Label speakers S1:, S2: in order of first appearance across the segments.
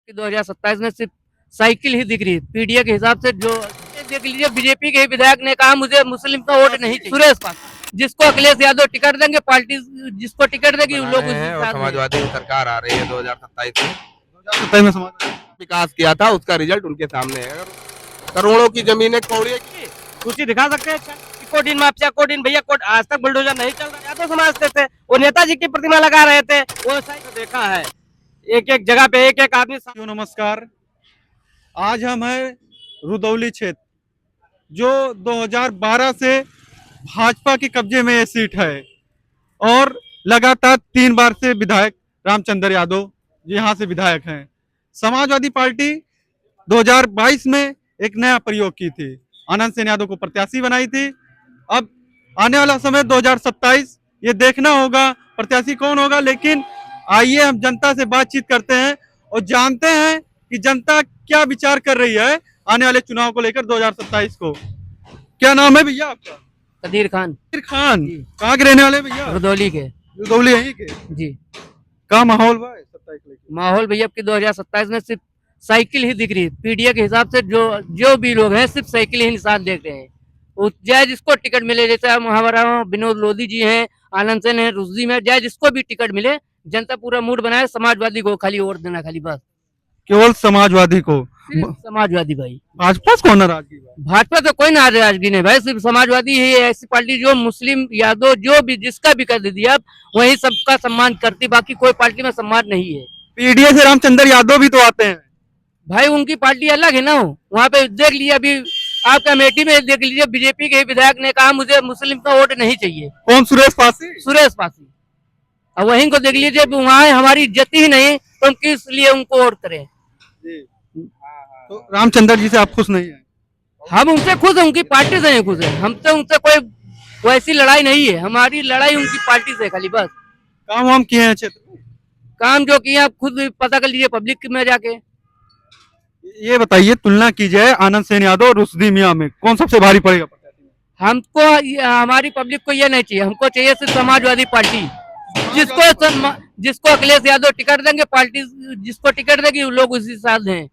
S1: कि 2027 में सिर्फ साइकिल ही दिख रही है पीडीए के हिसाब से। जो देख लीजिए, बीजेपी के विधायक ने कहा मुझे मुस्लिम का वोट नहीं चाहिए। सुरेश पासी, जिसको अखिलेश यादव टिकट देंगे, पार्टी जिसको टिकट देगी उन लोग उसी
S2: और
S1: साथ
S2: समाजवादी की सरकार आ रही है 2027 में।
S3: 2027 में समाज
S2: विकास किया था उसका रिजल्ट उनके सामने है। करोड़ों की जमीनें कौड़िए की
S4: सूची दिखा सकते हैं। अच्छा, कोडिन माफिया, कोडिन भैया, कोड आज तक बुलडोजर नहीं चल रहा। यादव समझते थे वो नेताजी की प्रतिमा लगा रहे थे, वो सही देखा है। एक एक जगह पे एक एक आदमी।
S3: नमस्कार, आज हम हैं रुदौली क्षेत्र, जो 2012 से भाजपा के कब्जे में ये सीट है और लगातार 3 बार से विधायक रामचंद्र यादव यहाँ से विधायक हैं। समाजवादी पार्टी 2022 में एक नया प्रयोग की थी, आनंद सेन यादव को प्रत्याशी बनाई थी। अब आने वाला समय 2027 ये देखना होगा प्रत्याशी कौन होगा, लेकिन आइए हम जनता से बातचीत करते हैं और जानते हैं कि जनता क्या विचार कर रही है आने वाले चुनाव को लेकर 2027 को। क्या नाम है भैया आपका?
S1: कदीर खान।
S3: कदीर खान,
S1: जी।
S3: कहाँ के रहने वाले भैया?
S1: रुदौली के।
S3: रुदौली यहीं के।
S1: जी।
S3: का माहौल बा 27 लेके?
S1: माहौल भैया की 2027 में सिर्फ साइकिल ही दिख रही है पीडीए के हिसाब से। जो भी लोग हैं सिर्फ साइकिल ही निशान देख रहे हैं। चाहे जिसको टिकट मिले, जैसे हमारा विनोद लोधी जी हैं, आनंद सेन है, रुश्दी में, चाहे जिसको भी टिकट मिले, जनता पूरा मूड बनाए समाजवादी को खाली वोट देना, खाली बस।
S3: केवल समाजवादी को?
S1: सिर्फ समाजवादी भाई।
S3: भाजपा से कौन नाराजगी बा?
S1: भाजपा तो कोई नाराजगी नहीं भाई, सिर्फ समाजवादी ही ऐसी पार्टी जो मुस्लिम यादव जो भी जिसका भी कर दीजिए आप, वही सबका सम्मान करती, बाकी कोई पार्टी में सम्मान नहीं है।
S3: पीडीए से रामचंद्र यादव भी तो आते हैं
S1: भाई, उनकी पार्टी अलग है ना। वहाँ पे देख लीजिए, अभी आपका अमेठी में देख लीजिए, बीजेपी के विधायक ने कहा मुझे मुस्लिम का वोट नहीं चाहिए।
S3: कौन? सुरेश पासी।
S1: सुरेश पासी। अब वहीं को देख लीजिए, वहाँ हमारी इज्जत ही नहीं, तो हम किस लिए उनको वोट करें?
S3: तो रामचंद्र जी से आप खुश नहीं है?
S1: हम उनसे खुश हैं, उनकी पार्टी से खुश है। हम तो उनसे कोई वैसी लड़ाई नहीं है, हमारी लड़ाई उनकी पार्टी से खाली बस।
S3: काम वाम किए हैं क्षेत्र में?
S1: काम जो किए आप खुद पता कर लीजिए पब्लिक में जाके।
S3: ये बताइए, तुलना की जाए आनंद सेन यादव और रुश्दी मियां में, कौन सबसे भारी पड़ेगा?
S1: हमको हमारी पब्लिक को ये नहीं चाहिए, हमको चाहिए सिर्फ समाजवादी पार्टी। जिसको अखिलेश यादव टिकट देंगे, पार्टी जिसको टिकट देगी वो लोग उसी साथ हैं।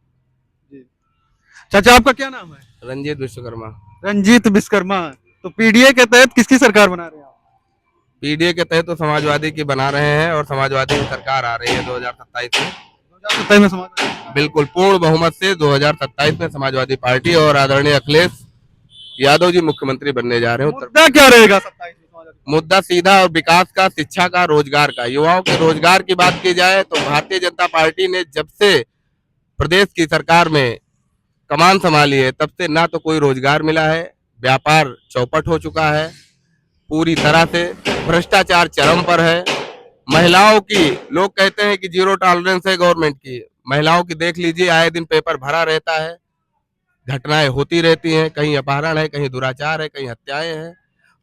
S3: चाचा आपका क्या नाम है?
S2: रंजीत विश्वकर्मा।
S3: रंजीत विश्वकर्मा। तो पीडीए के तहत किसकी सरकार बना रहे हैं आप?
S2: पीडीए के तहत तो समाजवादी की बना रहे हैं और समाजवादी की सरकार आ रही है 2027 में।
S3: 2027 में समाजवादी
S2: बिल्कुल पूर्ण बहुमत से 2027 में समाजवादी पार्टी और आदरणीय अखिलेश यादव जी मुख्यमंत्री बनने जा रहे हैं।
S3: मुद्दा क्या रहेगा 27 में समाजवादी?
S2: मुद्दा सीधा और विकास का, शिक्षा का, रोजगार का। युवाओं के रोजगार की बात की जाए तो भारतीय जनता पार्टी ने जब से प्रदेश की सरकार में कमान संभाली है, तब से ना तो कोई रोजगार मिला है, व्यापार चौपट हो चुका है, पूरी तरह से भ्रष्टाचार चरम पर है। महिलाओं की, लोग कहते हैं कि जीरो टॉलरेंस है गवर्नमेंट की, महिलाओं की देख लीजिए, आए दिन पेपर भरा रहता है, घटनाएं होती रहती हैं, कहीं अपहरण है, कहीं दुराचार है, कहीं हत्याएं हैं।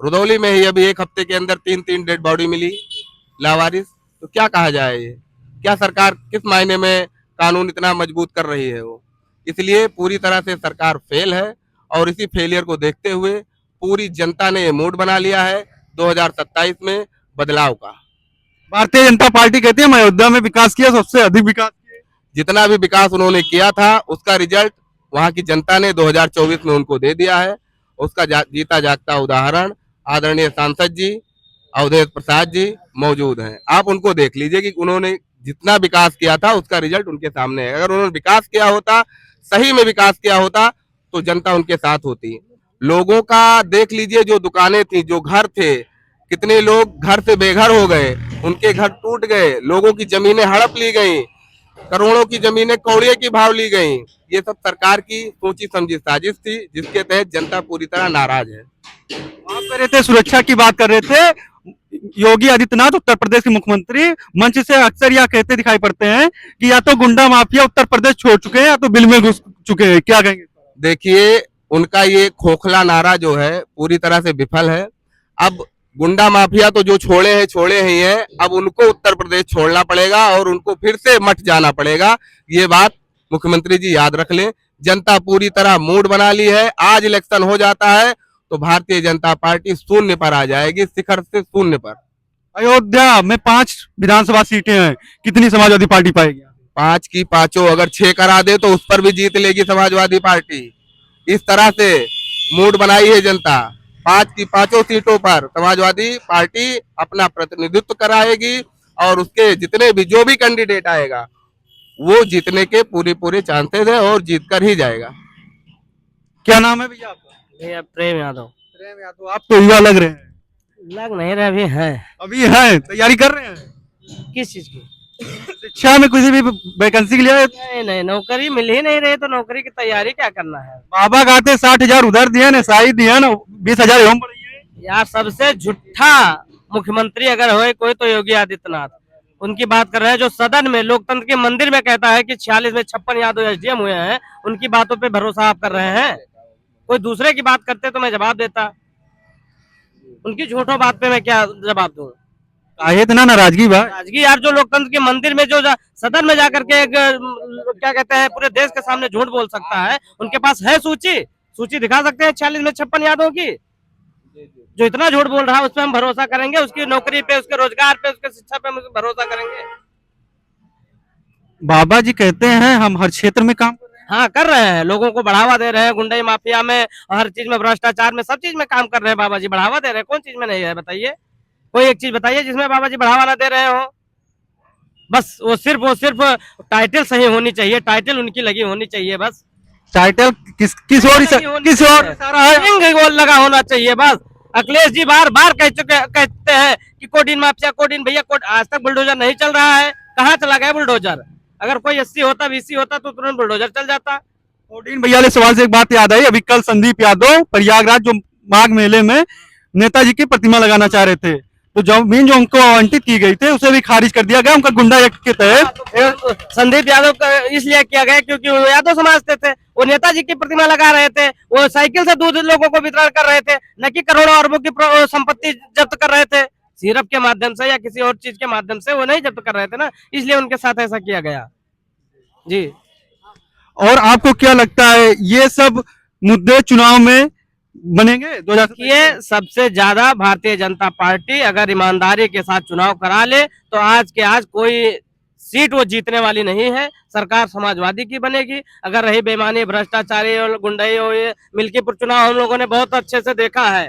S2: रुदौली में ही अभी एक हफ्ते के अंदर 3 डेड बॉडी मिली लावारिस। तो क्या कहा जाए, ये क्या सरकार किस मायने में कानून इतना मजबूत कर रही है वो? इसलिए पूरी तरह से सरकार फेल है और इसी फेलियर को देखते हुए पूरी जनता ने ये मूड बना लिया है 2027 में बदलाव का।
S3: भारतीय जनता पार्टी कहती है मैं अयोध्या में विकास किया, सबसे अधिक विकास किया।
S2: जितना भी विकास उन्होंने किया था उसका रिजल्ट वहां की जनता ने 2024 में उनको दे दिया है। उसका जीता जागता उदाहरण आदरणीय सांसद जी अवधेश प्रसाद जी मौजूद हैं। आप उनको देख लीजिए कि उन्होंने जितना विकास किया था उसका रिजल्ट उनके सामने है। अगर उन्होंने विकास किया होता, सही में विकास किया होता, तो जनता उनके साथ होती। लोगों का देख लीजिए, जो दुकानें थी, जो घर थे, कितने लोग घर से बेघर हो गए, उनके घर टूट गए, लोगों की जमीनें हड़प ली गई, करोड़ों की जमीनें कौड़िए की भाव ली गई। ये सब सरकार की सोची समझी साजिश थी, जिसके तहत जनता पूरी तरह नाराज है।
S3: आप कह रहे थे सुरक्षा की बात कर रहे थे, योगी आदित्यनाथ उत्तर प्रदेश के मुख्यमंत्री मंच से अक्सर यह कहते दिखाई पड़ते हैं कि या तो गुंडा माफिया उत्तर प्रदेश छोड़ चुके हैं या तो बिल में घुस चुके हैं, क्या कहेंगे?
S2: देखिए, उनका ये खोखला नारा जो है पूरी तरह से विफल है। अब गुंडा माफिया तो जो छोड़े ही हैं, अब उनको उत्तर प्रदेश छोड़ना पड़ेगा और उनको फिर से मठ जाना पड़ेगा। ये बात मुख्यमंत्री जी याद रख लें। जनता पूरी तरह मूड बना ली है। आज इलेक्शन हो जाता है तो भारतीय जनता पार्टी शून्य पर आ जाएगी, शिखर से शून्य पर।
S3: अयोध्या में 5 विधानसभा सीटें हैं, कितनी समाजवादी पार्टी पाएगी?
S2: 5 की 5 अगर 6 करा दे तो उस पर भी जीत लेगी समाजवादी पार्टी। इस तरह से मूड बनाई है जनता। 5 की 5 सीटों पर समाजवादी पार्टी अपना प्रतिनिधित्व कराएगी और उसके जितने भी जो भी कैंडिडेट आएगा वो जीतने के पूरे चांसेस है और जीत कर ही जाएगा।
S3: क्या नाम है भैया आपका?
S4: भैया प्रेम यादव।
S3: प्रेम यादव। आप तो युवा लग रहे हैं।
S4: लग नहीं रहे अभी है।
S3: अभी है तैयारी कर रहे हैं
S4: किस चीज की?
S3: शिक्षा में किसी भी वैकेंसी के लिए?
S4: नहीं नहीं, नौकरी मिल ही नहीं रही तो नौकरी की तैयारी क्या करना है
S3: बाबा कहते 60,000 उधर दिए ना, शाही दिया ना, 20,000 हम पड़ी है।
S4: यार। सबसे झूठा मुख्यमंत्री अगर होए कोई तो योगी आदित्यनाथ। उनकी बात कर रहे हैं जो सदन में लोकतंत्र के मंदिर में कहता है कि 46 में 56 यादव एसडीएम हुए हैं, उनकी बातों पे भरोसा आप कर रहे हैं। कोई दूसरे की बात करते तो मैं जवाब देता, उनकी झूठों बात पे मैं क्या जवाब दूं?
S3: काहे इतना नाराजगी बा?
S4: राजगी यार, जो लोकतंत्र के मंदिर में जो सदन में जाकर के एक क्या कहते हैं पूरे देश के सामने झूठ बोल सकता है, उनके पास है सूची दिखा सकते हैं 46 में 56 यादव की। जो इतना झूठ बोल रहा है उस पर हम भरोसा करेंगे? उसकी नौकरी पे, उसके रोजगार पे, उसके शिक्षा पे हम भरोसा करेंगे?
S3: बाबा जी कहते हैं हम हर क्षेत्र में काम कर रहे हैं।
S4: हाँ कर रहे हैं, लोगों को बढ़ावा दे रहे हैं, गुंडई माफिया में, हर चीज में, भ्रष्टाचार में, सब चीज में काम कर रहे हैं बाबा जी, बढ़ावा दे रहे हैं। कौन चीज में नहीं है बताइए? कोई एक चीज बताइए जिसमें बाबा जी बढ़ावा ना दे रहे हो। बस वो सिर्फ टाइटल सही होनी चाहिए, टाइटल उनकी लगी होनी चाहिए बस।
S3: टाइटल किस और सारा है?
S4: सिंह वो लगा होना चाहिए बस। अखिलेश जी बार बार कहते हैं कि कोडिन माफिया, कोडिन भैया, आज तक बुलडोजर नहीं चल रहा है। कहाँ चला गया बुलडोजर? अगर कोई 80 होता, 20 होता तो तुरंत बुलडोजर चल जाता।
S3: कोडिन भैया वाले सवाल से एक बात याद आई। अभी कल संदीप यादव प्रयागराज जो माघ मेले में नेताजी की प्रतिमा लगाना चाह रहे थे, तो जमीन जो उनको आवंटित की गई थी उसे भी खारिज कर दिया गया उनका गुंडा एक्ट के तहत।
S4: संदीप यादव का इसलिए किया गया क्योंकि वो यादव समाज से थे, वो नेताजी की प्रतिमा लगा रहे थे, वो साइकिल से दूध लोगों को वितरण कर रहे थे, न कि करोड़ों अरबों की संपत्ति जब्त कर रहे थे। सिर्फ के माध्यम से या किसी और चीज के माध्यम से वो नहीं जब्त कर रहे थे ना, इसलिए उनके साथ ऐसा किया गया जी।
S3: और आपको क्या लगता है ये सब मुद्दे चुनाव में बनेंगे 2027?
S4: ये सबसे ज्यादा भारतीय जनता पार्टी अगर ईमानदारी के साथ चुनाव करा ले तो आज के आज कोई सीट वो जीतने वाली नहीं है। सरकार समाजवादी की बनेगी। अगर रही बेईमानी, भ्रष्टाचारी और गुंडई हो, ये मिल्कीपुर चुनाव हम लोगों ने बहुत अच्छे से देखा है।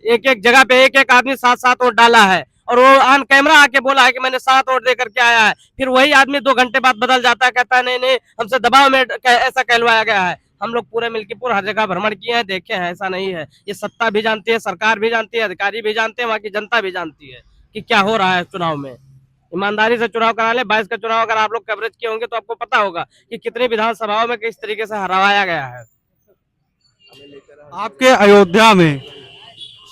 S4: एक एक जगह पे एक एक आदमी 7-7 वोट डाला है और वो ऑन कैमरा आके बोला है कि मैंने 7 वोट दे करके आया है। फिर वही आदमी 2 घंटे बाद बदल जाता है, कहता है नहीं नहीं हमसे दबाव में ऐसा कहलवाया गया है। हम लोग पूरे मिल्कीपुर हर जगह भ्रमण किए हैं, देखे हैं, ऐसा नहीं है। ये सत्ता भी जानती है, सरकार भी जानती है, अधिकारी भी जानते हैं, वहाँ की जनता भी जानती है कि क्या हो रहा है चुनाव में। ईमानदारी से चुनाव करा ले। 22 का चुनाव अगर आप लोग कवरेज किए होंगे तो आपको पता होगा कि कितनी विधानसभाओं में किस तरीके से हरवाया गया है।
S3: आपके अयोध्या में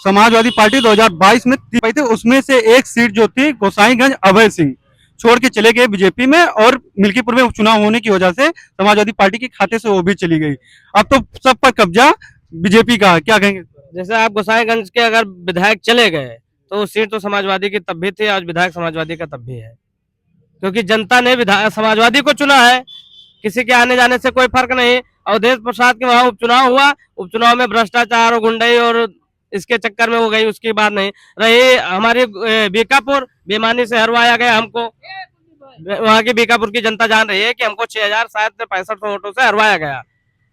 S3: समाजवादी पार्टी 2022 में पाई थी, उसमें से एक सीट जो थी गोसाईगंज अभय सिंह छोड़ के चले गए बीजेपी में, और मिल्कीपुर में उपचुनाव होने की वजह से समाजवादी पार्टी के खाते से वो भी चली गई। अब तो सब पर कब्जा बीजेपी का है, क्या कहेंगे?
S4: जैसे आप गोसाईगंज के अगर विधायक चले गए तो सीट तो समाजवादी की तब भी थी, आज विधायक समाजवादी का तब भी है, क्योंकि जनता ने विधायक समाजवादी को चुना है। किसी के आने जाने से कोई फर्क नहीं। अवधेश प्रसाद के वहां उपचुनाव हुआ, उपचुनाव में भ्रष्टाचार और गुंडई और इसके चक्कर में हो गई, उसकी बात नहीं रही। हमारी बीकापुर बेईमानी से हरवाया गया हमको। वहां की बीकापुर की जनता जान रही है कि हमको 6000 शायद 65 वोटों से हरवाया गया,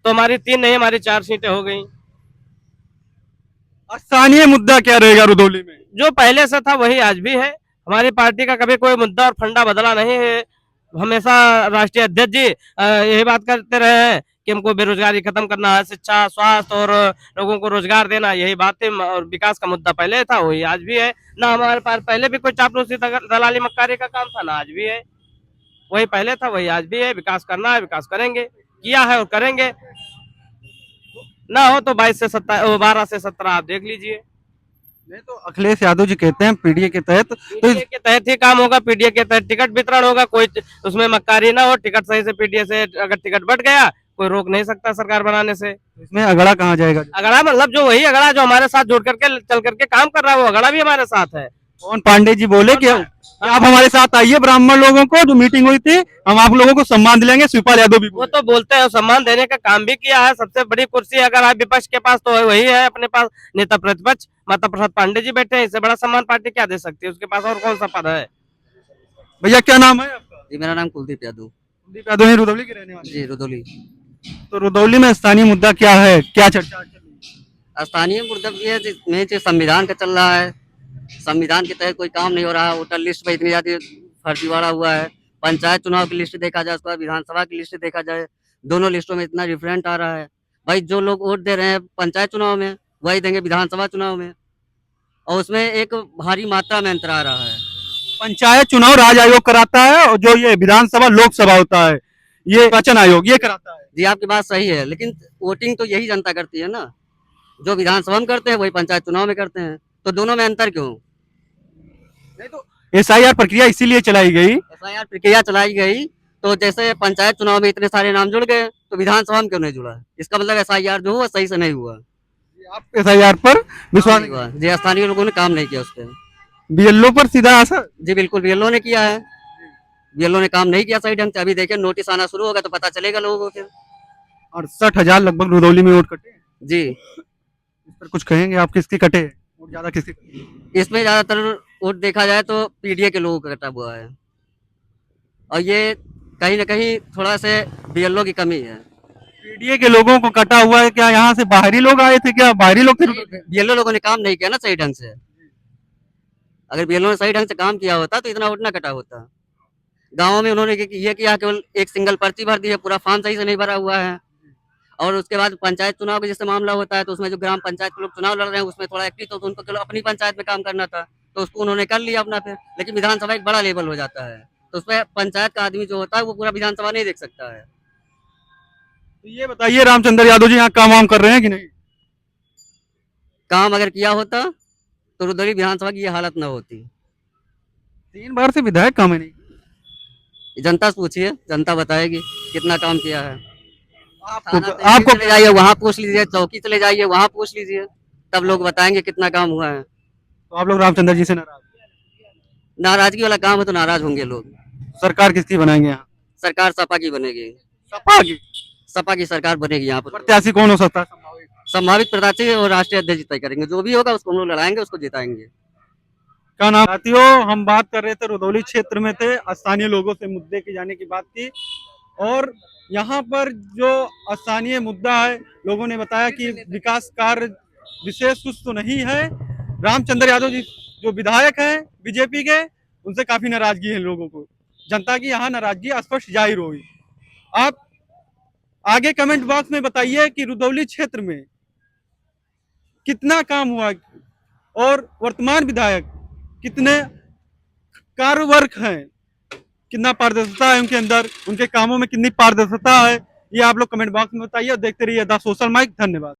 S4: तो हमारी 3 नहीं हमारी 4 सीटें हो गई।
S3: स्थानीय मुद्दा क्या रहेगा रुदौली में?
S4: जो पहले से था वही आज भी है। हमारी पार्टी का कभी कोई मुद्दा और फंडा बदला नहीं है। हमेशा राष्ट्रीय अध्यक्ष जी यही बात करते रहे हैं कि हमको बेरोजगारी खत्म करना है, शिक्षा, स्वास्थ्य और लोगों को रोजगार देना, यही बात थी। और विकास का मुद्दा पहले था वही आज भी है। ना हमारे पास पहले भी कोई चापलूसी दलाली मक्कारी का काम था, ना आज भी है। वही पहले था वही आज भी है। विकास करना है, विकास करेंगे, किया है और करेंगे। ना हो तो 12 से 17 आप देख लीजिए।
S3: नहीं तो अखिलेश यादव जी कहते हैं पीडीए के तहत, तो
S4: पीडीए के तहत ही काम होगा। पीडीए के तहत टिकट वितरण होगा, कोई उसमें मक्कारी ना हो। टिकट सही से पीडीए से अगर टिकट बट गया कोई रोक नहीं सकता सरकार बनाने से।
S3: इसमें अगड़ा कहाँ जाएगा?
S4: अगड़ा मतलब जो वही अगड़ा जो हमारे साथ जुड़ करके चल करके काम कर रहा है, वो अगड़ा भी हमारे साथ है।
S3: कौन? पांडे जी बोले कि आप हमारे साथ आइए, ब्राह्मण लोगों को जो मीटिंग हुई थी हम आप लोगों को सम्मान दिलाएंगे। शिवपाल यादव भी
S4: वो तो बोलते हैं, सम्मान देने का काम भी किया है। सबसे बड़ी कुर्सी अगर आप विपक्ष के पास तो वही है, अपने पास नेता प्रतिपक्ष माता प्रसाद पांडे जी बैठे हैं। इससे बड़ा सम्मान पार्टी क्या दे सकती है? उसके पास और कौन सा पद है?
S3: भैया क्या नाम है आपका?
S5: जी मेरा नाम कुलदीप यादव।
S3: कुलदीप यादव ही रुदौली के रहने वाले
S1: जी रुदौली।
S3: हैं। तो रुदौली में स्थानीय मुद्दा क्या है, क्या चर्चा चल रही है?
S1: स्थानीय मुद्दा ये है मेन चीज संविधान का चल रहा है। संविधान के तहत कोई काम नहीं हो रहा है। वोटर लिस्ट में इतनी ज्यादा फर्जीवाड़ा हुआ है। पंचायत चुनाव की लिस्ट देखा जाए, उसके बाद विधानसभा की लिस्ट देखा जाए, दोनों लिस्टों में इतना डिफरेंट आ रहा है। भाई जो लोग वोट दे रहे हैं पंचायत चुनाव में वही देंगे विधानसभा चुनाव में, और उसमें एक भारी मात्रा में अंतर आ रहा है।
S3: पंचायत चुनाव राज्य आयोग कराता है और जो ये विधानसभा लोकसभा होता है ये निर्वाचन आयोग ये कराता है।
S1: जी आपकी बात सही है, लेकिन वोटिंग तो यही जनता करती है ना। जो विधानसभा में करते हैं वही पंचायत चुनाव में करते हैं, तो दोनों में अंतर क्यों?
S3: नहीं तो एसआईआर प्रक्रिया इसीलिए चलाई गई।
S1: एफआईआर प्रक्रिया चलाई गई तो जैसे पंचायत चुनाव में इतने सारे नाम जुड़ गए तो विधानसभा में क्यों नहीं जुड़ा? इसका मतलब एफआईआर जो हुआ सही से नहीं हुआ।
S3: आप एसआईआर पर विश्वास
S1: नहीं हुआ जी, स्थानीय लोगों ने काम नहीं किया उस पर।
S3: बीएलओ पर सीधा असर।
S1: जी बिल्कुल, बीएलओ ने किया है। बीएलओ ने काम नहीं किया सही ढंग से। अभी देखिए नोटिस आना शुरू होगा तो पता चलेगा लोगों को फिर।
S3: 68,000 लगभग रुदौली में वोट कटे हैं।
S1: जी
S3: इस पर कुछ कहेंगे आप, किसके कटे हैं? वोट ज्यादा किसके कटे हैं?
S1: इसमें ज्यादातर वोट देखा जाए तो पीडीए के लोगों का कटा हुआ है, और ये कहीं ना कहीं थोड़ा से बीएलओ की कमी है।
S3: पीडीए के लोगों को कटा हुआ है। क्या यहाँ से बाहरी लोग आए थे? क्या बाहरी लोग थे?
S1: बीएलओ लोगों ने काम नहीं किया ना सही ढंग से। अगर बीएलओ ने सही ढंग से काम किया होता तो इतना वोट ना कटा होता। गाँव में उन्होंने ये किया केवल एक सिंगल पर्ची भर दी है, पूरा फॉर्म सही से नहीं भरा हुआ है। और उसके बाद पंचायत चुनाव का जैसे मामला होता है तो उसमें जो ग्राम पंचायत के लोग चुनाव लड़ रहे हैं उसमें थोड़ा एक्टिव, तो उनको केवल अपनी पंचायत में काम करना था तो उसको उन्होंने कर लिया अपना फिर। लेकिन विधानसभा एक बड़ा लेवल हो जाता है तो उसमें पंचायत का आदमी जो होता है वो पूरा विधानसभा नहीं देख सकता है।
S3: तो ये बताइए रामचंद्र यादव जी यहाँ काम वाम कर रहे हैं कि नहीं?
S1: काम अगर किया होता तो रुदौली विधानसभा की ये हालत न होती।
S3: 3 बार से विधायक काम है नहीं।
S1: जनता से पूछिए, जनता बताएगी कितना काम किया है।
S3: आपको
S1: थाना
S3: आपको
S1: चले जाइए वहाँ पूछ लीजिए, चौकी चले जाइए वहाँ पूछ लीजिए, तब लोग बताएंगे कितना काम हुआ है।
S3: तो आप लोग रामचंद्र जी से नाराज हैं।
S1: नाराजगी वाला काम है तो नाराज होंगे लोग।
S3: सरकार किसकी बनाएंगे यहाँ?
S1: सरकार सपा की बनेगी।
S3: सपा की।
S1: सपा की सरकार बनेगी यहाँ पर।
S3: प्रत्याशी कौन हो सकता है संभावित?
S1: संभावित प्रत्याशी और राष्ट्रीय अध्यक्ष तय करेंगे, जो भी होगा उसको हम लोग लड़ाएंगे, उसको जिताएंगे।
S3: क्या नाम? साथियों हम बात कर रहे थे, रुदौली क्षेत्र में थे, स्थानीय लोगों से मुद्दे की जाने की बात की, और यहाँ पर जो स्थानीय मुद्दा है लोगों ने बताया कि विकास कार्य विशेष कुछ तो नहीं है। रामचंद्र यादव जी जो विधायक हैं बीजेपी के, उनसे काफी नाराजगी है लोगों को। जनता की यहाँ नाराजगी स्पष्ट जाहिर हुई। आप आगे कमेंट बॉक्स में बताइए कि रुदौली क्षेत्र में कितना काम हुआ और वर्तमान विधायक कितने कार्यवर्क हैं, कितना पारदर्शिता है उनके अंदर, उनके कामों में कितनी पारदर्शिता है, ये आप लोग कमेंट बॉक्स में बताइए। और देखते रहिए द सोशल माइक। धन्यवाद।